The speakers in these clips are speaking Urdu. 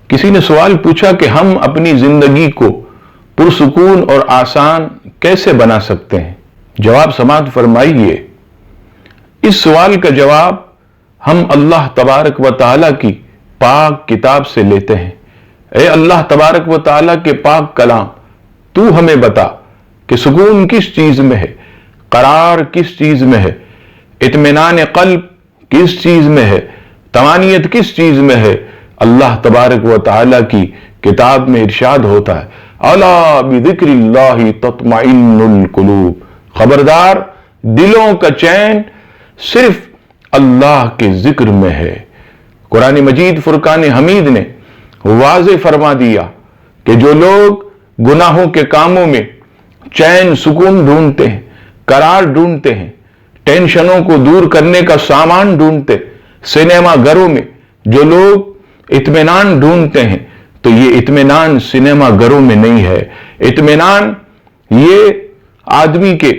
کسی نے سوال پوچھا کہ ہم اپنی زندگی کو پرسکون اور آسان کیسے بنا سکتے ہیں؟ جواب سماعت فرمائیے۔ اس سوال کا جواب ہم اللہ تبارک و تعالیٰ کی پاک کتاب سے لیتے ہیں۔ اے اللہ تبارک و تعالیٰ کے پاک کلام، تو ہمیں بتا کہ سکون کس چیز میں ہے، قرار کس چیز میں ہے، اطمینان قلب کس چیز میں ہے، طمانینت کس چیز میں ہے۔ اللہ تبارک و تعالیٰ کی کتاب میں ارشاد ہوتا ہے، الا بذکر اللہ تطمئن القلوب، خبردار دلوں کا چین صرف اللہ کے ذکر میں ہے۔ قرآن مجید فرقان حمید نے واضح فرما دیا کہ جو لوگ گناہوں کے کاموں میں چین سکون ڈھونڈتے ہیں، قرار ڈھونڈتے ہیں، ٹینشنوں کو دور کرنے کا سامان ڈھونڈتے، سینما گھروں میں جو لوگ اطمینان ڈھونڈتے ہیں، تو یہ اطمینان سینما گھروں میں نہیں ہے۔ اطمینان یہ آدمی کے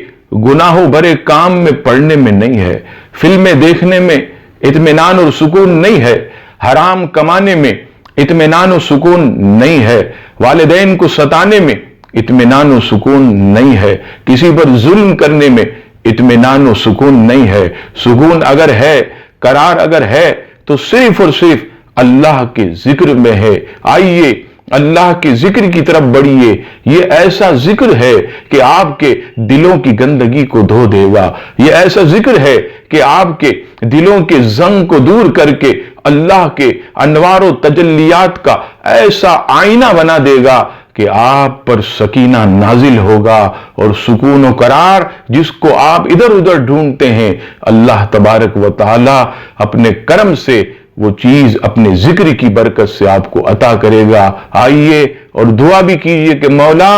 گناہوں بھرے کام میں پڑنے میں نہیں ہے، فلمیں دیکھنے میں اطمینان اور سکون نہیں ہے، حرام کمانے میں اطمینان و سکون نہیں ہے، والدین کو ستانے میں اطمینان و سکون نہیں ہے، کسی پر ظلم کرنے میں اطمینان و سکون نہیں ہے۔ سکون اگر ہے، قرار اگر ہے، تو صرف اور صرف اللہ کے ذکر میں ہے۔ آئیے اللہ کے ذکر کی طرف بڑھیے۔ یہ ایسا ذکر ہے کہ آپ کے دلوں کی گندگی کو دھو دے گا۔ یہ ایسا ذکر ہے کہ آپ کے دلوں کے زنگ کو دور کر کے اللہ کے انوار و تجلیات کا ایسا آئینہ بنا دے گا کہ آپ پر سکینہ نازل ہوگا، اور سکون و قرار جس کو آپ ادھر ادھر ڈھونڈتے ہیں، اللہ تبارک و تعالی اپنے کرم سے وہ چیز اپنے ذکر کی برکت سے آپ کو عطا کرے گا۔ آئیے اور دعا بھی کیجئے کہ مولا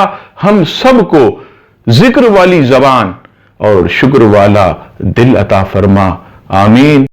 ہم سب کو ذکر والی زبان اور شکر والا دل عطا فرما۔ آمین۔